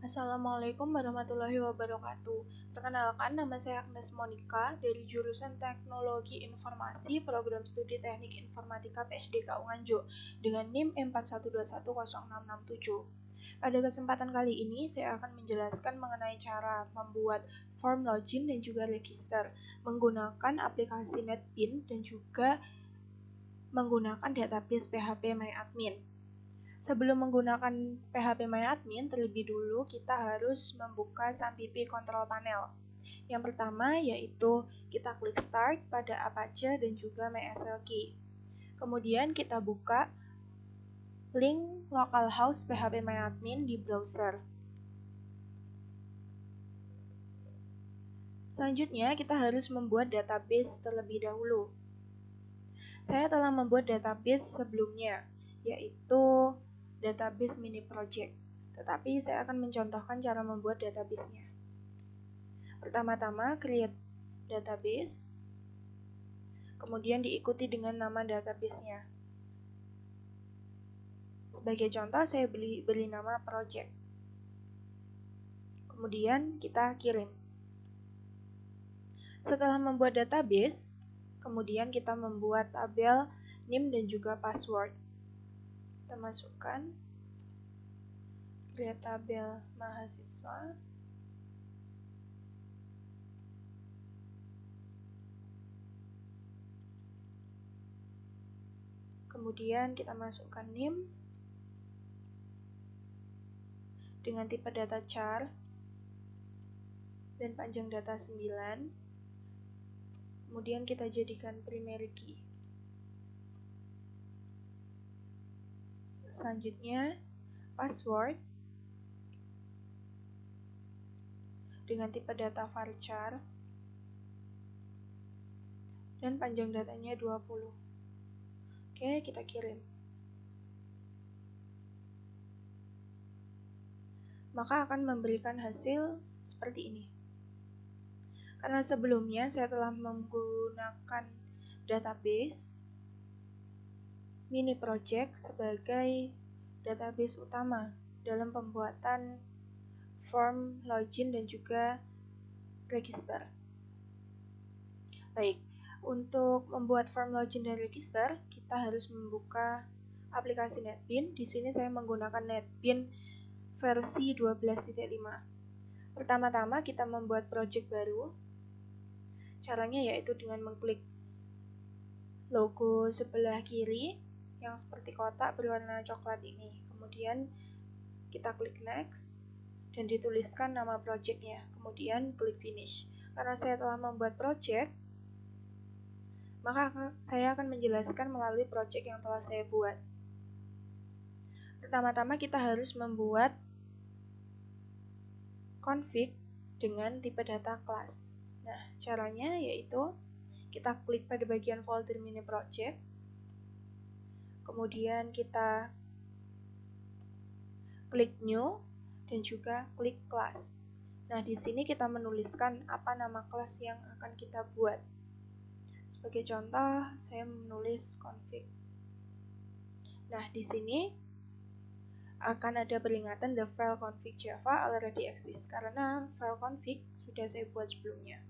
Assalamualaikum warahmatullahi wabarakatuh. Perkenalkan, nama saya Agnes Monica dari jurusan Teknologi Informasi Program Studi Teknik Informatika PSDK Nganjuk dengan NIM M41210667. Pada kesempatan kali ini, saya akan menjelaskan mengenai cara membuat form login dan juga register menggunakan aplikasi NetBean dan juga menggunakan database PHPMyAdmin. Sebelum menggunakan PHPMyAdmin, terlebih dulu kita harus membuka Sampipi Control Panel. Yang pertama yaitu kita klik Start pada Apache dan juga MySQL. Kemudian kita buka link localhost PHPMyAdmin di browser. Selanjutnya kita harus membuat database terlebih dahulu. Saya telah membuat database sebelumnya, yaitu database mini project. Tetapi saya akan mencontohkan cara membuat database-nya. Pertama-tama, create database, kemudian diikuti dengan nama database-nya. Sebagai contoh, saya beri nama project. Kemudian kita kirim. Setelah membuat database, kemudian kita membuat tabel NIM dan juga password. Kita masukkan create tabel mahasiswa. Kemudian kita masukkan NIM dengan tipe data char dan panjang data 9. Kemudian kita jadikan primary key. Selanjutnya, password dengan tipe data varchar dan panjang datanya 20. Oke, kita kirim. Maka akan memberikan hasil seperti ini. Karena sebelumnya saya telah menggunakan database mini project sebagai database utama dalam pembuatan form login dan juga register. Baik, untuk membuat form login dan register, kita harus membuka aplikasi NetBean. Di sini saya menggunakan NetBean versi 12.5. Pertama-tama kita membuat project baru. Caranya yaitu dengan mengklik logo sebelah kiri yang seperti kotak berwarna coklat ini. Kemudian kita klik next dan dituliskan nama projectnya. Kemudian klik finish. Karena saya telah membuat project, maka saya akan menjelaskan melalui project yang telah saya buat. Pertama-tama kita harus membuat config dengan tipe data class. Nah, caranya yaitu kita klik pada bagian folder mini project, kemudian kita klik new dan juga klik class. Nah, di sini kita menuliskan apa nama kelas yang akan kita buat. Sebagai contoh, saya menulis config. Nah, di sini akan ada peringatan the file config Java already exists karena file config sudah saya buat sebelumnya.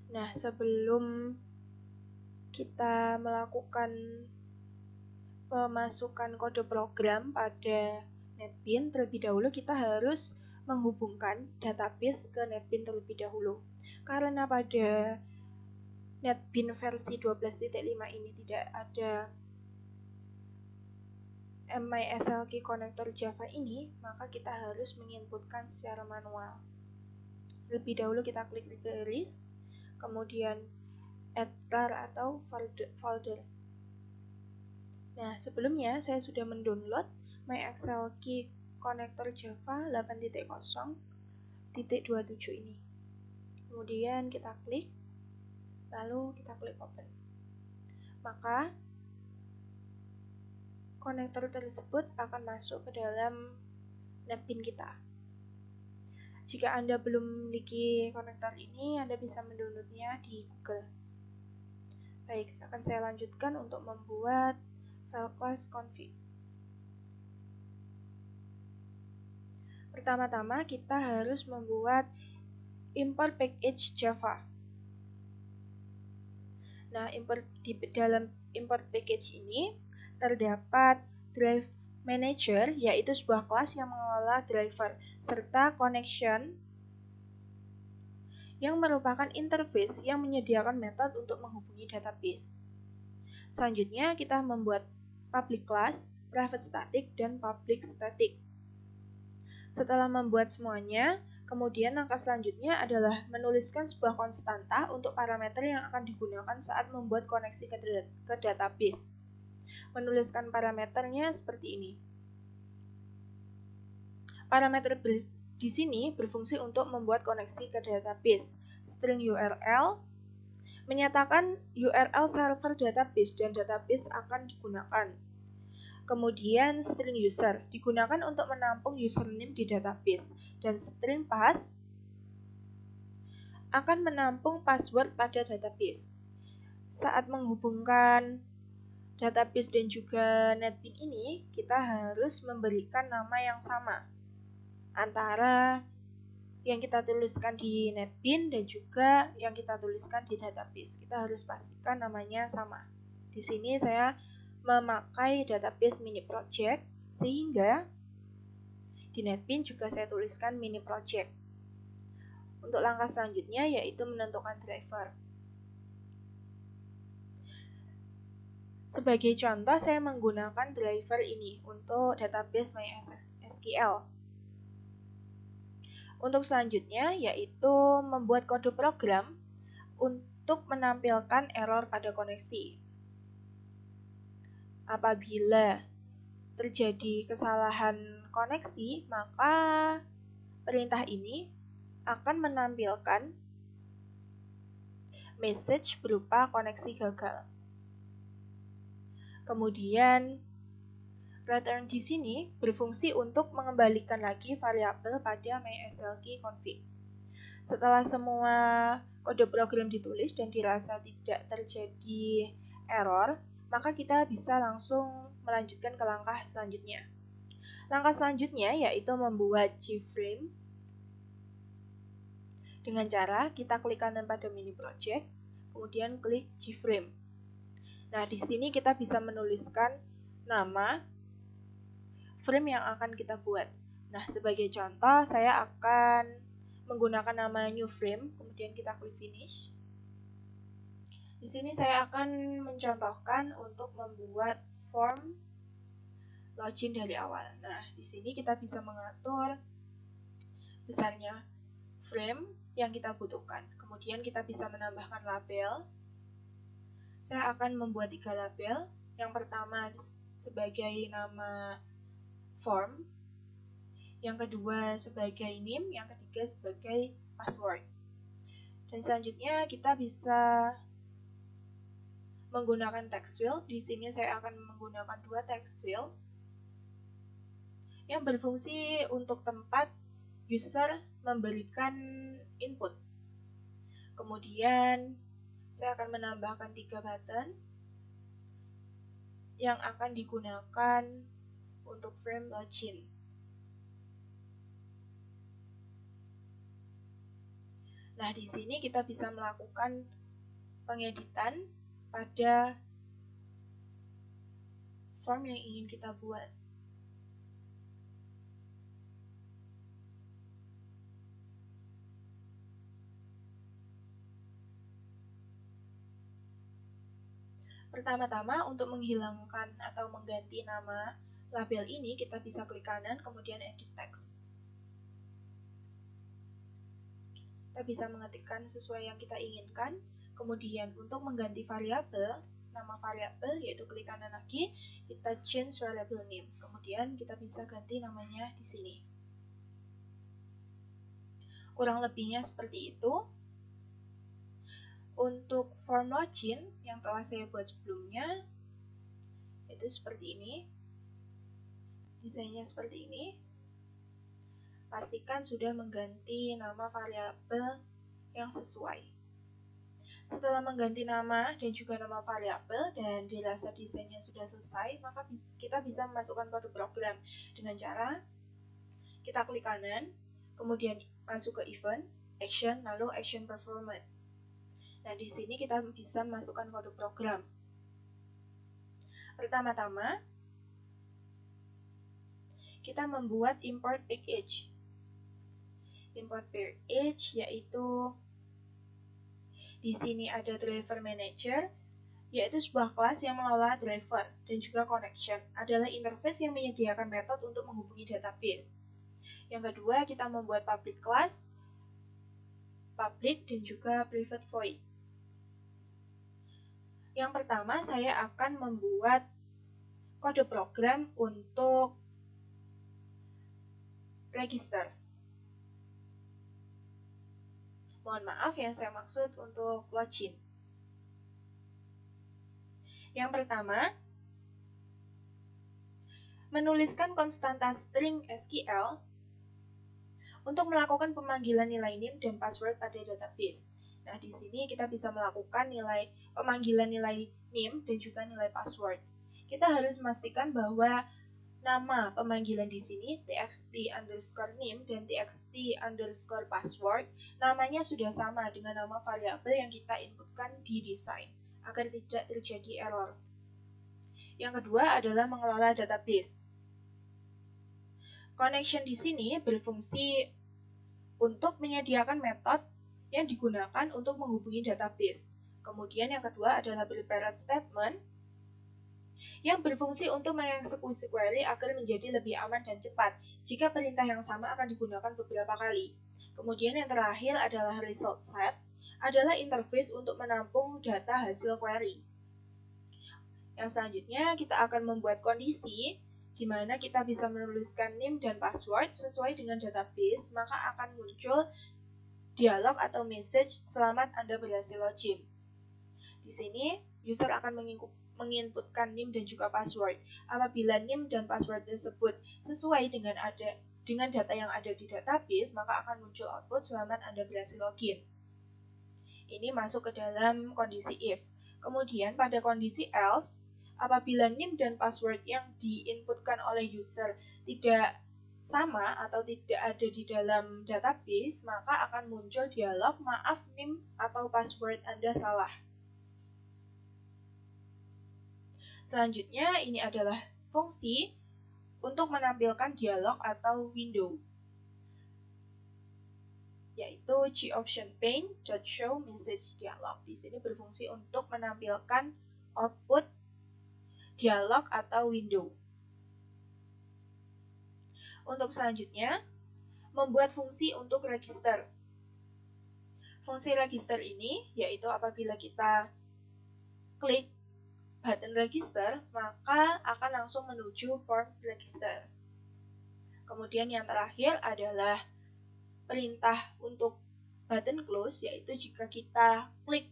Nah, sebelum kita melakukan pemasukan kode program pada NetBean, terlebih dahulu kita harus menghubungkan database ke NetBean terlebih dahulu. Karena pada NetBean versi 12.5 ini tidak ada MySQL connector Java ini, maka kita harus menginputkan secara manual. Lebih dahulu kita klik request, kemudian add tar atau folder. Nah, sebelumnya saya sudah mendownload MySQL connector Java 8.0.27 ini. Kemudian kita klik, lalu kita klik open. Maka konektor tersebut akan masuk ke dalam NetBean kita. Jika Anda belum memiliki konektor ini, Anda bisa mendownloadnya di Google. Baik, akan saya lanjutkan untuk membuat file class config. Pertama-tama kita harus membuat import package Java. Nah, di dalam import package ini terdapat drive manager, yaitu sebuah kelas yang mengelola driver, serta connection yang merupakan interface yang menyediakan metode untuk menghubungi database. Selanjutnya, kita membuat public class, private static, dan public static. Setelah membuat semuanya, kemudian langkah selanjutnya adalah menuliskan sebuah konstanta untuk parameter yang akan digunakan saat membuat koneksi ke database. Menuliskan parameternya seperti ini. Parameter di sini berfungsi untuk membuat koneksi ke database. String URL menyatakan URL server database dan database akan digunakan. Kemudian string user digunakan untuk menampung username di database, dan string pass akan menampung password pada database. Saat menghubungkan database dan juga netbean ini, kita harus memberikan nama yang sama antara yang kita tuliskan di netbean dan juga yang kita tuliskan di database. Kita harus pastikan namanya sama. Di sini saya memakai database mini project, sehingga di netbean juga saya tuliskan mini project. Untuk langkah selanjutnya yaitu menentukan driver. Sebagai contoh, saya menggunakan driver ini untuk database MySQL. Untuk selanjutnya yaitu membuat kode program untuk menampilkan error pada koneksi. Apabila terjadi kesalahan koneksi, maka perintah ini akan menampilkan message berupa koneksi gagal. Kemudian return di sini berfungsi untuk mengembalikan lagi variabel pada MySQL config. Setelah semua kode program ditulis dan dirasa tidak terjadi error, maka kita bisa langsung melanjutkan ke langkah selanjutnya. Langkah selanjutnya yaitu membuat JFrame dengan cara kita klik kanan pada mini project, kemudian klik JFrame. Nah, di sini kita bisa menuliskan nama frame yang akan kita buat. Nah, sebagai contoh, saya akan menggunakan nama new frame, kemudian kita klik finish. Di sini saya akan mencontohkan untuk membuat form login dari awal. Nah, di sini kita bisa mengatur besarnya frame yang kita butuhkan. Kemudian kita bisa menambahkan label. Saya akan membuat 3 label. Yang pertama sebagai nama form, yang kedua sebagai name, yang ketiga sebagai password. Dan selanjutnya kita bisa menggunakan text field. Di sini saya akan menggunakan 2 text field yang berfungsi untuk tempat user memberikan input. Kemudian saya akan menambahkan 3 button yang akan digunakan untuk frame login. Nah, di sini kita bisa melakukan pengeditan pada form yang ingin kita buat. Pertama-tama, untuk menghilangkan atau mengganti nama label ini, kita bisa klik kanan, kemudian edit text. Kita bisa mengetikkan sesuai yang kita inginkan. Kemudian untuk mengganti variabel, nama variabel, yaitu klik kanan lagi, kita change variable name. Kemudian kita bisa ganti namanya di sini. Kurang lebihnya seperti itu. Untuk form login yang telah saya buat sebelumnya, itu seperti ini. Desainnya seperti ini. Pastikan sudah mengganti nama variabel yang sesuai. Setelah mengganti nama dan juga nama variabel dan dirasa desainnya sudah selesai, maka kita bisa memasukkan kode program dengan cara kita klik kanan, kemudian masuk ke event, action, lalu action performance. Nah, di sini kita bisa masukkan kode program. Pertama-tama, kita membuat import package. Import package yaitu di sini ada driver manager, yaitu sebuah kelas yang mengelola driver dan juga connection adalah interface yang menyediakan metode untuk menghubungi database. Yang kedua, kita membuat public class, public dan juga private void. Yang pertama, saya akan membuat kode program untuk register. Mohon maaf, yang saya maksud untuk login. Yang pertama, menuliskan konstanta string SQL untuk melakukan pemanggilan nilai NIM dan password pada database. Nah, di sini kita bisa melakukan pemanggilan nilai NIM dan juga nilai password. Kita harus memastikan bahwa nama pemanggilan di sini txt_name dan txt_password namanya sudah sama dengan nama variabel yang kita inputkan di desain agar tidak terjadi error. Yang kedua adalah mengelola database. Connection di sini berfungsi untuk menyediakan metode yang digunakan untuk menghubungi database. Kemudian yang kedua adalah prepared statement yang berfungsi untuk mengeksekusi query agar menjadi lebih aman dan cepat jika perintah yang sama akan digunakan beberapa kali. Kemudian yang terakhir adalah result set, adalah interface untuk menampung data hasil query. Yang selanjutnya kita akan membuat kondisi di mana kita bisa menuliskan name dan password sesuai dengan database, maka akan muncul dialog atau message selamat Anda berhasil login. Di sini user akan menginputkan NIM dan juga password. Apabila NIM dan password tersebut sesuai dengan data yang ada di database, maka akan muncul output selamat Anda berhasil login. Ini masuk ke dalam kondisi if. Kemudian pada kondisi else, apabila NIM dan password yang diinputkan oleh user tidak sama atau tidak ada di dalam database, maka akan muncul dialog maaf NIM atau password Anda salah. Selanjutnya, ini adalah fungsi untuk menampilkan dialog atau window, yaitu gOptionPane.show message dialog. Di sini berfungsi untuk menampilkan output dialog atau window. Untuk selanjutnya, membuat fungsi untuk register. Fungsi register ini yaitu apabila kita klik button register, maka akan langsung menuju form register. Kemudian yang terakhir adalah perintah untuk button close, yaitu jika kita klik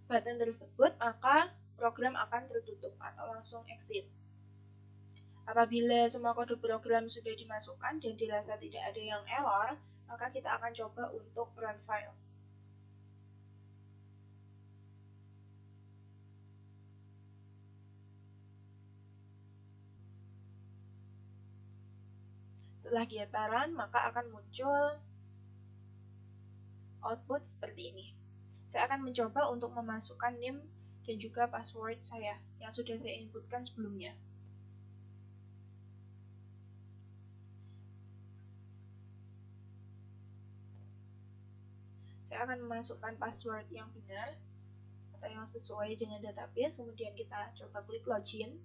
button tersebut, maka program akan tertutup atau langsung exit. Apabila semua kode program sudah dimasukkan dan dirasa tidak ada yang error, maka kita akan coba untuk run file. Setelah kita run, maka akan muncul output seperti ini. Saya akan mencoba untuk memasukkan name dan juga password saya yang sudah saya inputkan sebelumnya. Saya akan memasukkan password yang benar atau yang sesuai dengan database, kemudian kita coba klik login,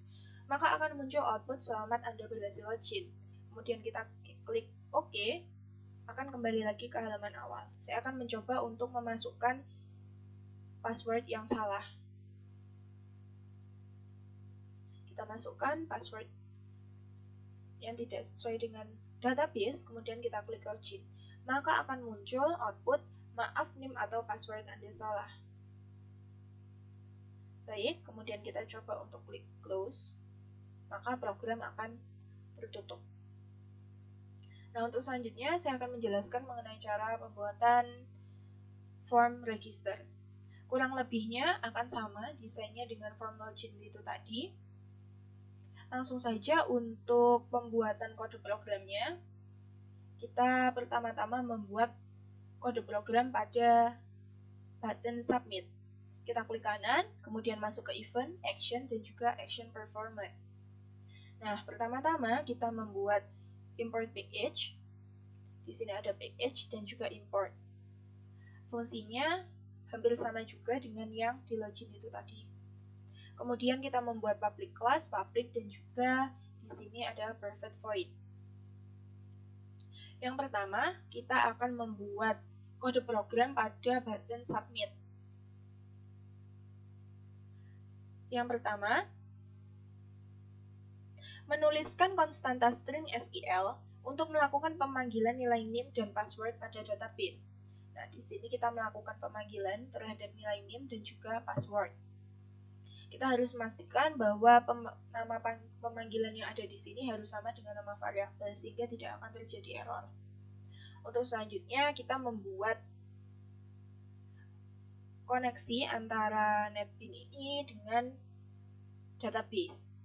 maka akan muncul output selamat Anda berhasil login. Kemudian kita klik OK, akan kembali lagi ke halaman awal. Saya akan mencoba untuk memasukkan password yang salah. Kita masukkan password yang tidak sesuai dengan database, kemudian kita klik login. Maka akan muncul output, maaf NIM atau password Anda salah. Baik, kemudian kita coba untuk klik close, maka program akan tertutup. Nah, untuk selanjutnya saya akan menjelaskan mengenai cara pembuatan form register. Kurang lebihnya akan sama desainnya dengan form login itu tadi. Langsung saja untuk pembuatan kode programnya. kita pertama-tama membuat kode program pada button submit. Kita klik kanan, kemudian masuk ke event, action, dan juga action performance. Nah, pertama-tama kita membuat import package. Di sini ada package dan juga import. Fungsinya hampir sama juga dengan yang di login itu tadi. Kemudian kita membuat public class, public, dan juga di sini ada private void. Yang pertama, kita akan membuat kode program pada button submit. Yang pertama, menuliskan konstanta string SQL untuk melakukan pemanggilan nilai name dan password pada database. Nah, di sini kita melakukan pemanggilan terhadap nilai name dan juga password. Kita harus memastikan bahwa nama pemanggilan yang ada di sini harus sama dengan nama variabel sehingga tidak akan terjadi error. Untuk selanjutnya kita membuat koneksi antara NetBeans ini dengan database.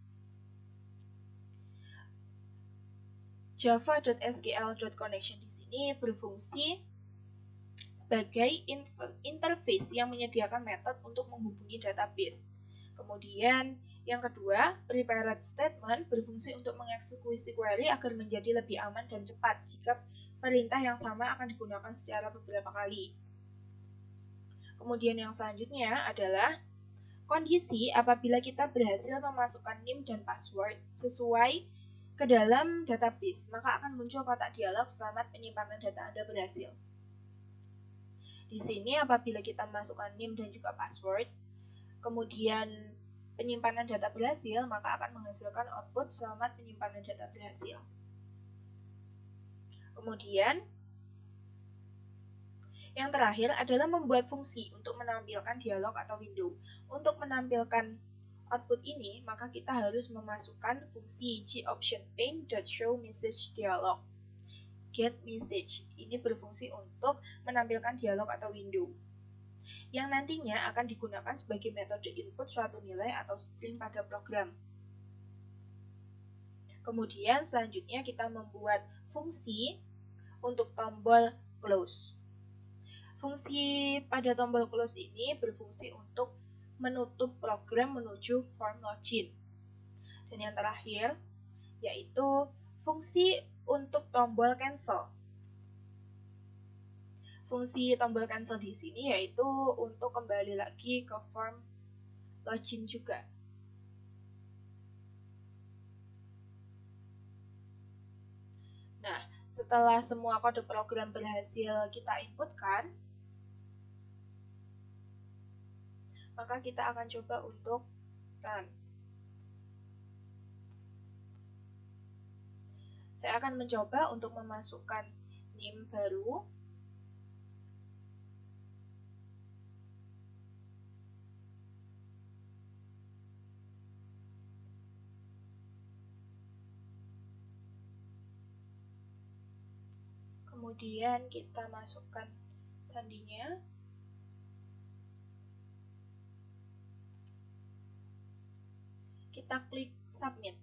Java.sql.connection di sini berfungsi sebagai interface yang menyediakan metode untuk menghubungi database. Kemudian yang kedua, prepared statement berfungsi untuk mengeksekusi query agar menjadi lebih aman dan cepat jika perintah yang sama akan digunakan secara beberapa kali. Kemudian yang selanjutnya adalah kondisi apabila kita berhasil memasukkan name dan password sesuai ke dalam database, maka akan muncul kotak dialog selamat penyimpanan data Anda berhasil. Di sini apabila kita masukkan name dan juga password, kemudian penyimpanan data berhasil, maka akan menghasilkan output selamat penyimpanan data berhasil. Kemudian yang terakhir adalah membuat fungsi untuk menampilkan dialog atau window. Untuk menampilkan output ini, maka kita harus memasukkan fungsi gOptionPane.showMessageDialog. getMessage ini berfungsi untuk menampilkan dialog atau window yang nantinya akan digunakan sebagai metode input suatu nilai atau string pada program. Kemudian selanjutnya kita membuat fungsi untuk tombol close. Fungsi pada tombol close ini berfungsi untuk menutup program menuju form login. Dan yang terakhir yaitu fungsi untuk tombol cancel. Fungsi tombol cancel di sini yaitu untuk kembali lagi ke form login juga. Nah, setelah semua kode program berhasil kita inputkan, maka kita akan coba untuk run. Saya akan mencoba untuk memasukkan name baru. Kemudian kita masukkan sandinya. Kita klik submit.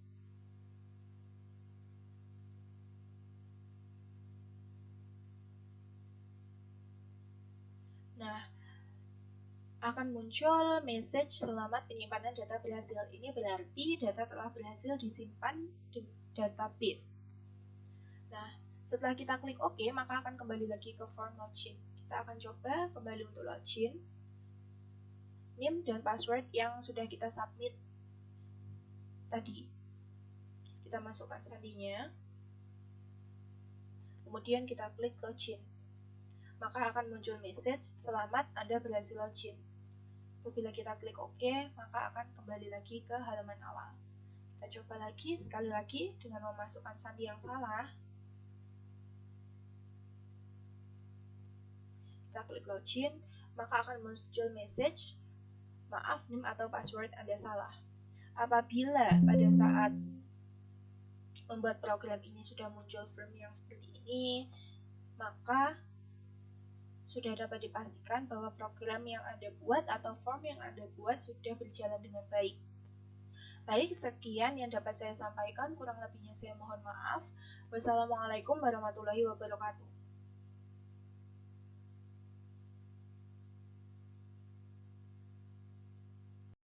Nah, akan muncul message selamat penyimpanan data berhasil. Ini berarti data telah berhasil disimpan di database. Nah, setelah kita klik OK, maka akan kembali lagi ke form login. Kita akan coba kembali untuk login. Name dan password yang sudah kita submit tadi. Kita masukkan sandinya. Kemudian kita klik login. Maka akan muncul message, selamat Anda berhasil login. Apabila kita klik OK, maka akan kembali lagi ke halaman awal. Kita coba lagi, sekali lagi, dengan memasukkan sandi yang salah. Kita klik login, maka akan muncul message, maaf name atau password Anda salah. Apabila pada saat membuat program ini sudah muncul form yang seperti ini, maka sudah dapat dipastikan bahwa program yang Anda buat atau form yang Anda buat sudah berjalan dengan baik. Baik, sekian yang dapat saya sampaikan, kurang lebihnya saya mohon maaf. Wassalamualaikum warahmatullahi wabarakatuh.